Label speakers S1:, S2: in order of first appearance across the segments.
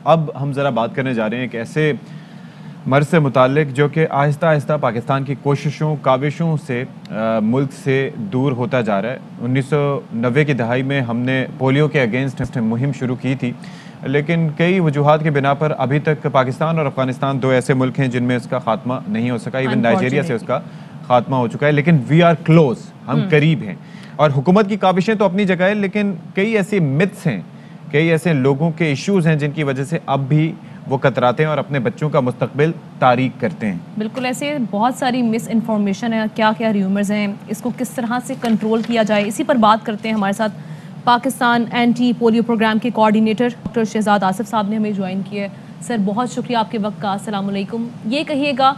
S1: अब हम ज़रा बात करने जा रहे हैं एक ऐसे मर्ज से मुतालिक जो कि आहिस्ता आहिस्ता पाकिस्तान की कोशिशों काविशों से मुल्क से दूर होता जा रहा है। 1990 की दहाई में हमने पोलियो के अगेंस्ट मुहिम शुरू की थी, लेकिन कई वजूहात के बिना पर अभी तक पाकिस्तान और अफगानिस्तान दो ऐसे मुल्क हैं जिनमें इसका खात्मा नहीं हो सका। इवन नाइजीरिया से उसका खात्मा हो चुका है, लेकिन वी आर क्लोज, हम करीब हैं। और हुकूमत की काविशें तो अपनी जगह है, लेकिन कई ऐसे मिथ्स हैं, कई ऐसे लोगों के इश्यूज हैं जिनकी वजह से अब भी वो कतराते हैं और अपने बच्चों का मुस्तकबिल तारीक करते हैं।
S2: बिल्कुल, ऐसे बहुत सारी मिस इन्फॉर्मेशन है, क्या क्या र्यूमर्स हैं, इसको किस तरह से कंट्रोल किया जाए, इसी पर बात करते हैं। हमारे साथ पाकिस्तान एंटी पोलियो प्रोग्राम के कोऑर्डिनेटर डॉक्टर शहजाद आसिफ साहब ने हमें ज्वाइन किया है। सर, बहुत शुक्रिया आपके वक्त का। अस्सलाम वालेकुम। ये कहिएगा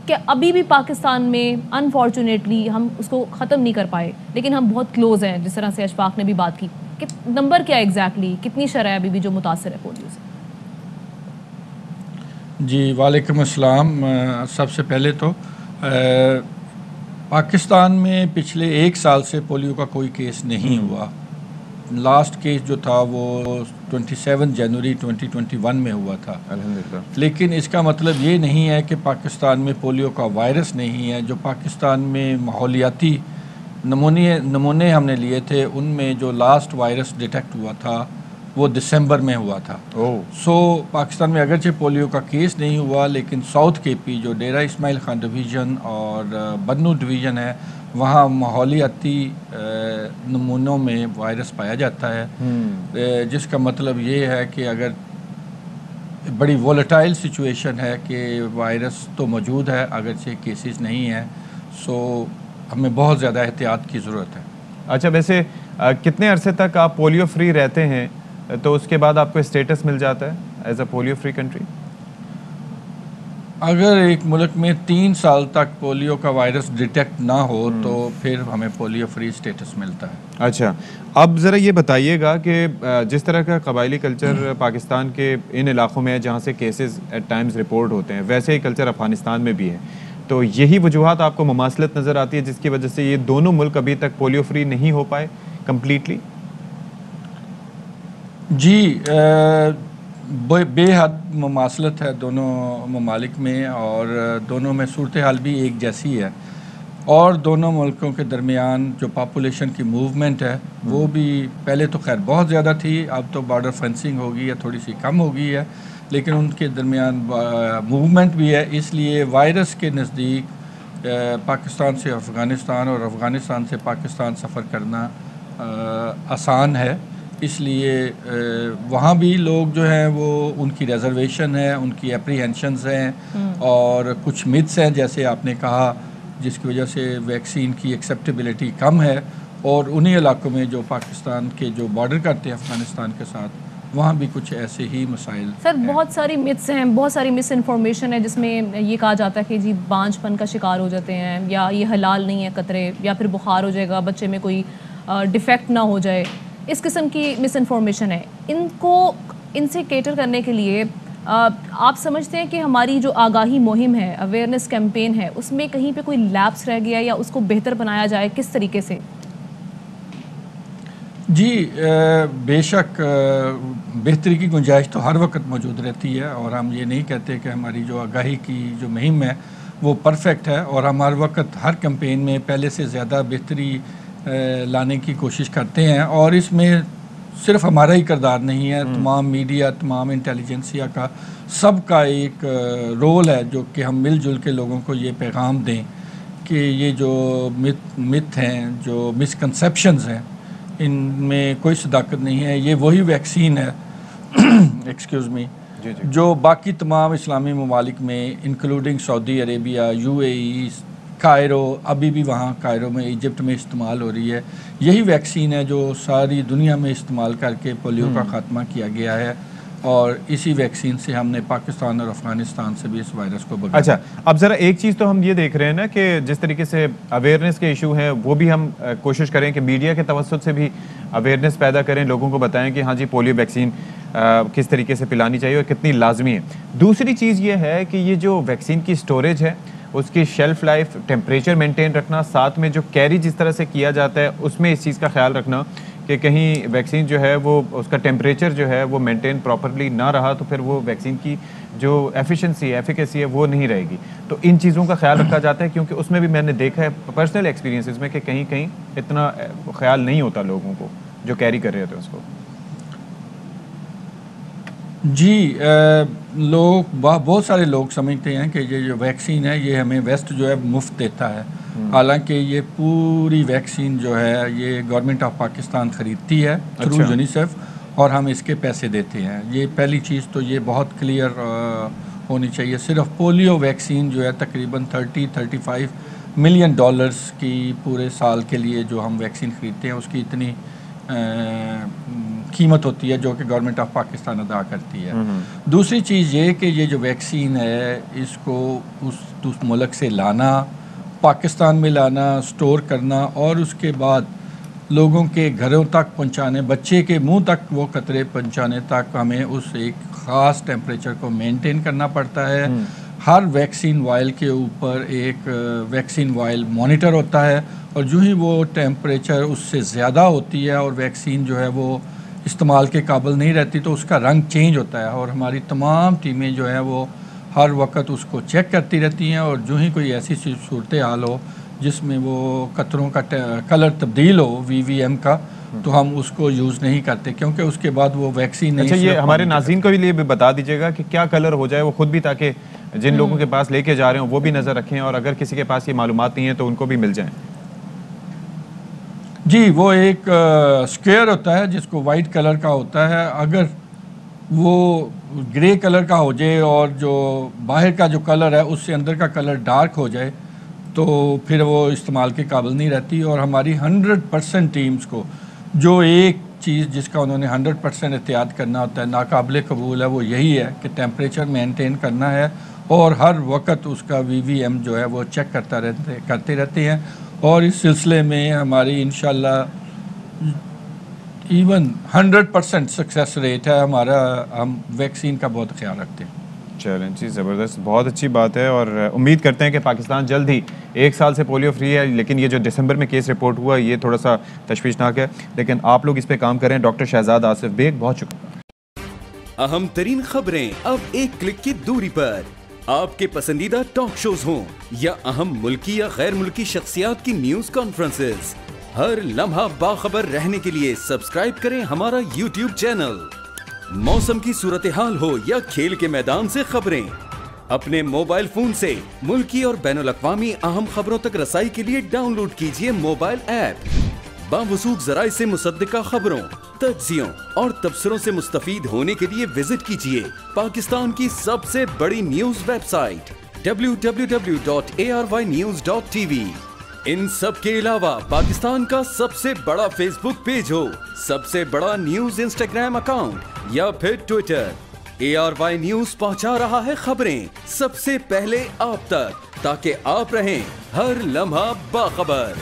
S2: कि अभी भी पाकिस्तान में अनफॉर्चुनेटली हम उसको ख़त्म नहीं कर पाए, लेकिन हम बहुत क्लोज हैं, जिस तरह से अशफाक ने भी बात की। कि नंबर क्या एग्जैक्टली कितनी शरह अभी भी जो मुतासर है पोलियो से?
S3: जी वालेकुम अस्सलाम। सबसे पहले तो पाकिस्तान में पिछले 1 साल से पोलियो का कोई केस नहीं हुआ। लास्ट केस जो था वो 27 जनवरी 2021 में हुआ था, अल्हम्दुलिल्लाह। लेकिन इसका मतलब ये नहीं है कि पाकिस्तान में पोलियो का वायरस नहीं है। जो पाकिस्तान में माहौलियाती नमूने हमने लिए थे, उनमें जो लास्ट वायरस डिटेक्ट हुआ था वो दिसंबर में हुआ था। सो पाकिस्तान में अगरचे पोलियो का केस नहीं हुआ, लेकिन साउथ केपी जो डेरा इस्माइल खान डिवीज़न और बन्नू डिवीज़न है, वहाँ माहौलियाती नमूनों में वायरस पाया जाता है। जिसका मतलब ये है कि अगर बड़ी वोलेटाइल सिचुएशन है कि वायरस तो मौजूद है, अगरचे केसेस नहीं हैं, सो हमें बहुत ज़्यादा एहतियात की ज़रूरत है।
S1: अच्छा, वैसे कितने अरसे तक आप पोलियो फ्री रहते हैं तो उसके बाद आपको स्टेटस मिल जाता है as a polio free country?
S3: अगर एक मुल्क में 3 साल तक पोलियो का वायरस डिटेक्ट ना हो तो फिर हमें पोलियो फ्री स्टेटस मिलता है।
S1: अच्छा, अब ज़रा ये बताइएगा कि जिस तरह का कबायली कल्चर पाकिस्तान के इन इलाकों में है जहाँ से केसेस एट टाइम्स रिपोर्ट होते हैं, वैसे ही कल्चर अफगानिस्तान में भी है, तो यही वजूहात आपको मुमासलत नज़र आती है जिसकी वजह से ये दोनों मुल्क अभी तक पोलियो फ्री नहीं हो पाए कम्प्लीटली?
S3: जी, बेहद मुमासलत है दोनों ममालिक में, और दोनों में सूरत हाल भी एक जैसी है, और दोनों मुल्कों के दरमियान जो पॉपुलेशन की मूवमेंट है वो भी पहले तो खैर बहुत ज़्यादा थी, अब तो बॉर्डर फेंसिंग हो गई है, थोड़ी सी कम हो गई है, लेकिन उनके दरमियान मूवमेंट भी है। इसलिए वायरस के नज़दीक पाकिस्तान से अफ़गानिस्तान और अफ़गानिस्तान से पाकिस्तान सफ़र करना आसान है। इसलिए वहाँ भी लोग जो हैं वो उनकी रिजर्वेशन है, उनकी एप्रीहेंशंस हैं और कुछ मिथ्स हैं जैसे आपने कहा, जिसकी वजह से वैक्सीन की एक्सेप्टेबिलिटी कम है। और उन्हीं इलाकों में जो पाकिस्तान के जो बॉर्डर करते हैं अफ़गानिस्तान के साथ, वहाँ भी कुछ ऐसे ही मसाइल।
S2: सर, बहुत सारी मिथ्स हैं, बहुत सारी मिस इन्फॉर्मेशन है जिसमें ये कहा जाता है कि जी बांझपन का शिकार हो जाते हैं, या ये हलाल नहीं है कतरे, या फिर बुखार हो जाएगा, बच्चे में कोई डिफेक्ट ना हो जाए। इस किस्म की मिस इन्फॉर्मेशन है। इनसे केटर करने के लिए आप समझते हैं कि हमारी जो आगाही मुहिम है, अवेयरनेस कैंपेन है, उसमें कहीं पे कोई लैप्स रह गया या उसको बेहतर बनाया जाए, किस तरीके से?
S3: जी, बेशक बेहतरी की गुंजाइश तो हर वक्त मौजूद रहती है, और हम ये नहीं कहते कि हमारी जो आगाही की जो मुहिम है वो परफेक्ट है, और हम हर वक्त हर कैंपेन में पहले से ज़्यादा बेहतरी लाने की कोशिश करते हैं। और इसमें सिर्फ हमारा ही किरदार नहीं है, तमाम मीडिया, तमाम इंटेलिजेंसिया का, सबका एक रोल है, जो कि हम मिलजुल के लोगों को ये पैगाम दें कि ये जो मिथ हैं, जो मिसकंसेप्शंस हैं, इनमें कोई सदाकत नहीं है। ये वही वैक्सीन है एक्सक्यूज़ मी, जो बाकी तमाम इस्लामी ममालिक में including Saudi Arabia, UAE, Cairo, अभी भी वहाँ कायरो में, इजिप्ट में इस्तेमाल हो रही है। यही वैक्सीन है जो सारी दुनिया में इस्तेमाल करके पोलियो का ख़ात्मा किया गया है, और इसी वैक्सीन से हमने पाकिस्तान और अफ़गानिस्तान से भी इस वायरस को बचाया।
S1: अच्छा, अब ज़रा एक चीज़ तो हम ये देख रहे हैं ना कि जिस तरीके से अवेयरनेस के इशू हैं, वो भी हम कोशिश करें कि मीडिया के तवज्जुह से भी अवेयरनेस पैदा करें, लोगों को बताएं कि हाँ जी पोलियो वैक्सीन किस तरीके से पिलानी चाहिए और कितनी लाजमी है। दूसरी चीज़ ये है कि ये जो वैक्सीन की स्टोरेज है, उसकी शेल्फ लाइफ, टेम्परेचर मेंटेन रखना, साथ में जो कैरी जिस तरह से किया जाता है उसमें इस चीज़ का ख्याल रखना कि कहीं वैक्सीन जो है वो उसका टेम्परेचर जो है वो मेंटेन प्रॉपरली ना रहा तो फिर वो वैक्सीन की जो एफिशिएंसी है, एफिकेसी है, वो नहीं रहेगी। तो इन चीज़ों का ख्याल रखा जाता है, क्योंकि उसमें भी मैंने देखा है पर्सनल एक्सपीरियंसेस में कि कहीं कहीं इतना ख्याल नहीं होता लोगों को जो कैरी कर रहे होते हैं उसको।
S3: जी, बहुत सारे लोग समझते हैं कि ये जो वैक्सीन है ये हमें वेस्ट जो है मुफ्त देता है। हालांकि ये पूरी वैक्सीन जो है ये गवर्नमेंट ऑफ पाकिस्तान ख़रीदती है थ्रू यूनिसेफ, और हम इसके पैसे देते हैं। ये पहली चीज़ तो ये बहुत क्लियर होनी चाहिए। सिर्फ पोलियो वैक्सीन जो है तकरीबन 30-35 मिलियन डॉलर्स की पूरे साल के लिए जो हम वैक्सीन ख़रीदते हैं उसकी इतनी कीमत होती है जो कि गवर्नमेंट ऑफ पाकिस्तान अदा करती है। दूसरी चीज़ ये कि ये जो वैक्सीन है इसको उस मुल्क से लाना, पाकिस्तान में लाना, स्टोर करना और उसके बाद लोगों के घरों तक पहुंचाने, बच्चे के मुंह तक वो कतरे पहुंचाने तक हमें उस एक ख़ास टेम्परेचर को मेंटेन करना पड़ता है। हर वैक्सीन वायल के ऊपर एक वैक्सीन वायल मॉनिटर होता है, और जो ही वो टेम्परेचर उससे ज़्यादा होती है और वैक्सीन जो है वो इस्तेमाल के काबिल नहीं रहती तो उसका रंग चेंज होता है, और हमारी तमाम टीमें जो है वो हर वक्त उसको चेक करती रहती हैं, और जो ही कोई ऐसी सूरत हाल हो जिसमें वो कतरों का कलर तब्दील हो VVM का, तो हम उसको यूज़ नहीं करते, क्योंकि उसके बाद वो वैक्सीन नहीं।
S1: अच्छा, ये हमारे नाज़रीन को भी लिए भी बता दीजिएगा कि क्या कलर हो जाए वो खुद भी, ताकि जिन लोगों के पास लेके जा रहे हो वो भी नज़र रखें, और अगर किसी के पास ये मालूमात नहीं है तो उनको भी मिल जाएं।
S3: जी, वो एक स्क्वायर होता है जिसको वाइट कलर का होता है। अगर वो ग्रे कलर का हो जाए और जो बाहर का जो कलर है उससे अंदर का कलर डार्क हो जाए तो फिर वो इस्तेमाल के काबिल नहीं रहती। और हमारी 100% टीम्स को जो एक चीज़ जिसका उन्होंने 100% एहतियात करना होता है, नाकाबिल कबूल है, वो यही है कि टेम्परेचर मेंटेन करना है, और हर वक्त उसका VVM जो है वो चेक करते रहते हैं। और इस सिलसिले में हमारी इंशाल्लाह इवन 100% सक्सेस रेट है हमारा। हम वैक्सीन का बहुत ख्याल रखते हैं।
S1: चलें जी, ज़बरदस्त, बहुत अच्छी बात है, और उम्मीद करते हैं कि पाकिस्तान जल्द ही 1 साल से पोलियो फ्री है। लेकिन ये जो दिसंबर में केस रिपोर्ट हुआ ये थोड़ा सा तशवीशनाक है, लेकिन आप लोग इस पे काम करें। डॉक्टर शहजाद आसिफ बेग, बहुत शुक्रिया।
S4: अहम तरीन खबरें अब एक क्लिक की दूरी पर, आपके पसंदीदा टॉक शोज हों या अहम मुल्की या गैर मुल्की शख्सियात की न्यूज कॉन्फ्रेंसेस, हर लम्हा बाखबर रहने के लिए सब्सक्राइब करें हमारा YouTube चैनल। मौसम की सूरत हाल हो या खेल के मैदान से खबरें, अपने मोबाइल फोन से मुल्की और बैनुल अक़वामी अहम खबरों तक रसाई के लिए डाउनलोड कीजिए मोबाइल ऐप। बावसूख ज़राए से मुसद्दिका खबरों, तज्ज़ियों और तबसरों से मुस्तफीद होने के लिए विजिट कीजिए पाकिस्तान की सबसे बड़ी न्यूज वेबसाइट www.arYnews.tv। इन सब के अलावा पाकिस्तान का सबसे बड़ा फेसबुक पेज हो, सबसे बड़ा न्यूज इंस्टाग्राम अकाउंट या फिर ट्विटर, ARY न्यूज पहुंचा रहा है खबरें सबसे पहले आप तक, ताकि आप रहें हर लम्हा बाखबर।